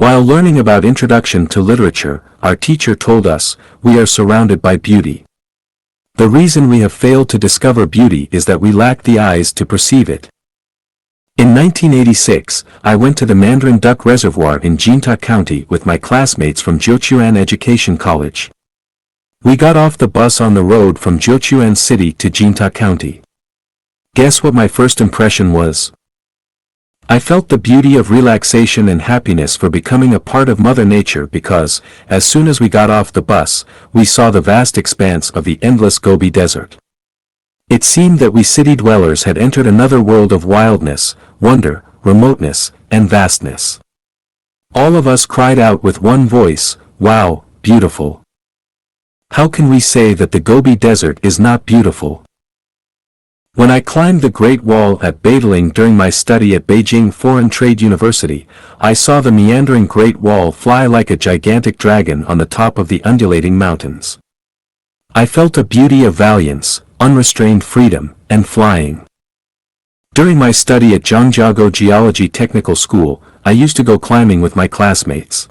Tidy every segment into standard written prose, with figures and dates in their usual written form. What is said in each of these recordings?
While learning about Introduction to Literature, our teacher told us, we are surrounded by beauty. The reason we have failed to discover beauty is that we lack the eyes to perceive it. In 1986, I went to the Mandarin Duck Reservoir in Jinta County with my classmates from Jiuquan Education College. We got off the bus on the road from Jiuquan City to Jinta County. Guess what my first impression was? I felt the beauty of relaxation and happiness for becoming a part of Mother Nature because, as soon as we got off the bus, we saw the vast expanse of the endless Gobi Desert. It seemed that we city dwellers had entered another world of wildness, wonder, remoteness, and vastness. All of us cried out with one voice, "Wow, beautiful!" How can we say that the Gobi Desert is not beautiful? When I climbed the Great Wall at Badaling during my study at Beijing Foreign Trade University, I saw the meandering Great Wall fly like a gigantic dragon on the top of the undulating mountains. I felt a beauty of valiance, unrestrained freedom, and flying. During my study at Zhangjiago Geology Technical School, I used to go climbing with my classmates.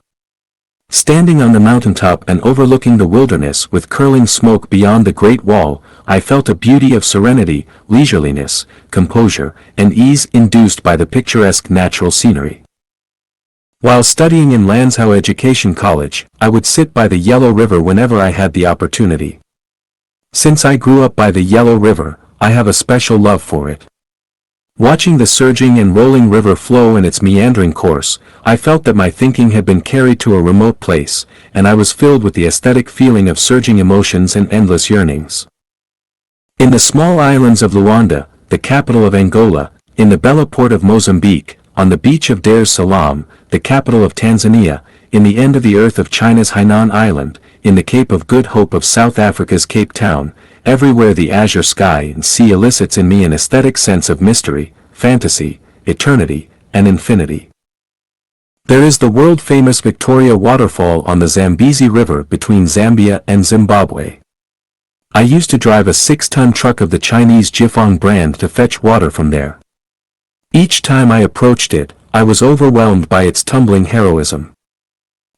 Standing on the mountaintop and overlooking the wilderness with curling smoke beyond the Great Wall, I felt a beauty of serenity, leisureliness, composure, and ease induced by the picturesque natural scenery. While studying in Lanzhou Education College, I would sit by the Yellow River whenever I had the opportunity. Since I grew up by the Yellow River, I have a special love for it. Watching the surging and rolling river flow in its meandering course, I felt that my thinking had been carried to a remote place, and I was filled with the aesthetic feeling of surging emotions and endless yearnings. In the small islands of Luanda, the capital of Angola, in the Bella port of Mozambique, on the beach of Dar es Salaam, the capital of Tanzania, in the end of the earth of China's Hainan Island, in the Cape of Good Hope of South Africa's Cape Town, everywhere the azure sky and sea elicits in me an aesthetic sense of mystery, fantasy, eternity, and infinity. There is the world-famous Victoria Waterfall on the Zambezi River between Zambia and Zimbabwe. I used to drive a 6-ton truck of the Chinese Jifeng brand to fetch water from there. Each time I approached it, I was overwhelmed by its tumbling heroism.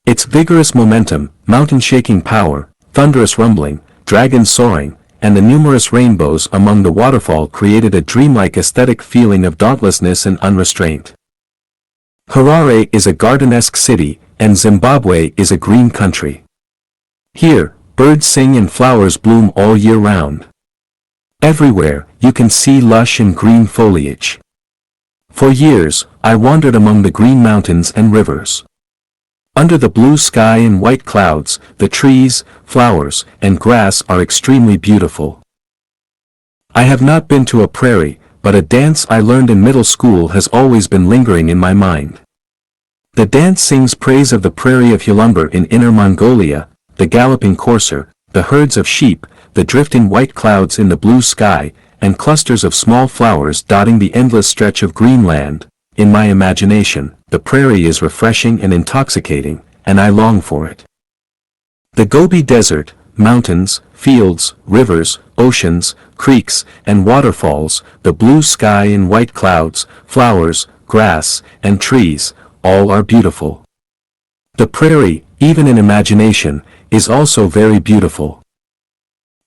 Its vigorous momentum, mountain-shaking power, thunderous rumbling, dragons soaring, and the numerous rainbows among the waterfall created a dreamlike aesthetic feeling of dauntlessness and unrestraint. Harare is a garden-esque city, and Zimbabwe is a green country. Here, birds sing and flowers bloom all year round. Everywhere, you can see lush and green foliage. For years, I wandered among the green mountains and rivers. Under the blue sky and white clouds, the trees, flowers, and grass are extremely beautiful. I have not been to a prairie, but a dance I learned in middle school has always been lingering in my mind. The dance sings praise of the prairie of Hulumber in Inner Mongolia, the galloping courser, the herds of sheep, the drifting white clouds in the blue sky, and clusters of small flowers dotting the endless stretch of green land. In my imagination, the prairie is refreshing and intoxicating, and I long for it. The Gobi Desert, mountains, fields, rivers, oceans, creeks, and waterfalls, the blue sky and white clouds, flowers, grass, and trees, all are beautiful. The prairie, even in imagination, is also very beautiful.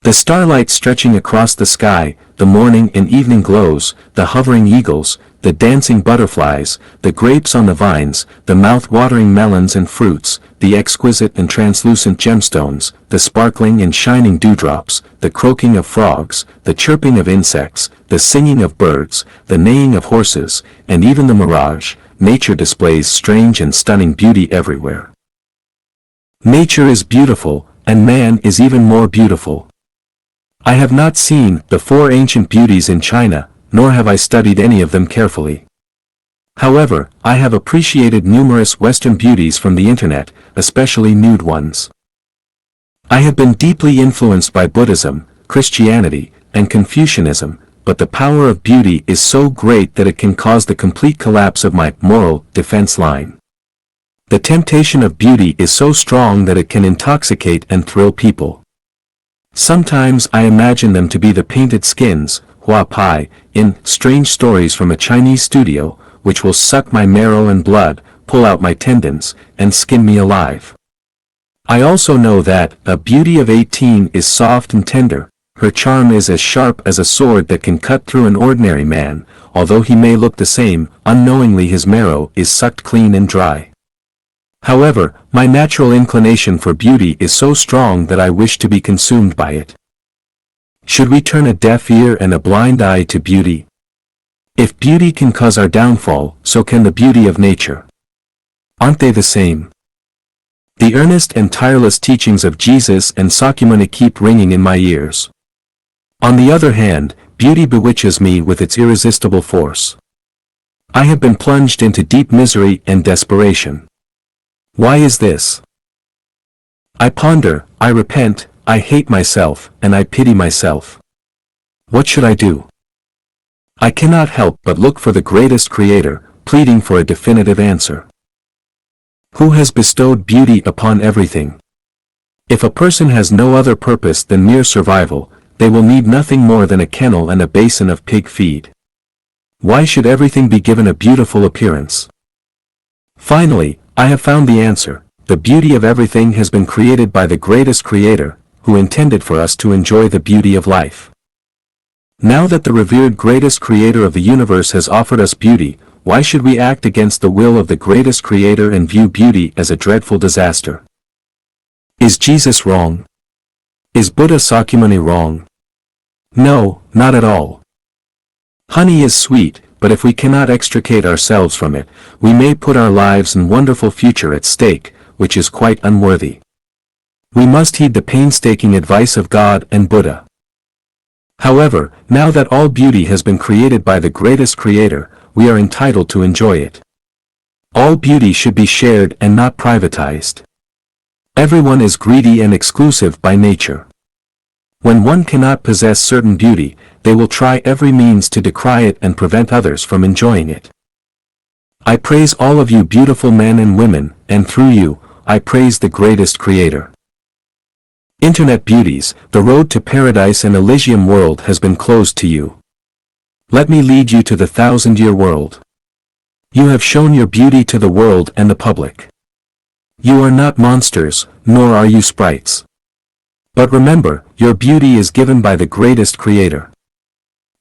The starlight stretching across the sky, the morning and evening glows, the hovering eagles, the dancing butterflies, the grapes on the vines, the mouth-watering melons and fruits, the exquisite and translucent gemstones, the sparkling and shining dewdrops, the croaking of frogs, the chirping of insects, the singing of birds, the neighing of horses, and even the mirage, nature displays strange and stunning beauty everywhere. Nature is beautiful, and man is even more beautiful. I have not seen the 4 ancient beauties in China, nor have I studied any of them carefully. However, I have appreciated numerous Western beauties from the internet, especially nude ones. I have been deeply influenced by Buddhism, Christianity, and Confucianism, but the power of beauty is so great that it can cause the complete collapse of my moral defense line. The temptation of beauty is so strong that it can intoxicate and thrill people. Sometimes I imagine them to be the painted skins, Hua Pai, in Strange Stories from a Chinese Studio, which will suck my marrow and blood, pull out my tendons, and skin me alive. I also know that a beauty of 18 is soft and tender, her charm is as sharp as a sword that can cut through an ordinary man, although he may look the same, unknowingly his marrow is sucked clean and dry. However, my natural inclination for beauty is so strong that I wish to be consumed by it. Should we turn a deaf ear and a blind eye to beauty? If beauty can cause our downfall, so can the beauty of nature. Aren't they the same? The earnest and tireless teachings of Jesus and Sakyamuni keep ringing in my ears. On the other hand, beauty bewitches me with its irresistible force. I have been plunged into deep misery and desperation. Why is this? I ponder, I repent, I hate myself, and I pity myself. What should I do? I cannot help but look for the greatest Creator, pleading for a definitive answer. Who has bestowed beauty upon everything? If a person has no other purpose than mere survival, they will need nothing more than a kennel and a basin of pig feed. Why should everything be given a beautiful appearance? Finally, I have found the answer. The beauty of everything has been created by the greatest Creator, who intended for us to enjoy the beauty of life. Now that the revered greatest Creator of the universe has offered us beauty, why should we act against the will of the greatest Creator and view beauty as a dreadful disaster? Is Jesus wrong? Is Buddha Sakyamuni wrong? No, not at all. Honey is sweet, but if we cannot extricate ourselves from it, we may put our lives and wonderful future at stake, which is quite unworthy. We must heed the painstaking advice of God and Buddha. However, now that all beauty has been created by the greatest Creator, we are entitled to enjoy it. All beauty should be shared and not privatized. Everyone is greedy and exclusive by nature. When one cannot possess certain beauty, they will try every means to decry it and prevent others from enjoying it. I praise all of you beautiful men and women, and through you, I praise the greatest Creator. Internet beauties, the road to paradise and Elysium world has been closed to you. Let me lead you to the 1,000-year world. You have shown your beauty to the world and the public. You are not monsters, nor are you sprites. But remember, your beauty is given by the greatest Creator.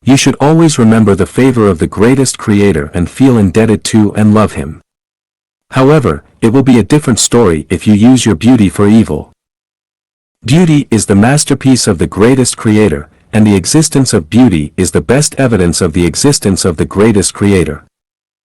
You should always remember the favor of the greatest Creator and feel indebted to and love Him. However, it will be a different story if you use your beauty for evil. Beauty is the masterpiece of the greatest Creator, and the existence of beauty is the best evidence of the existence of the greatest Creator.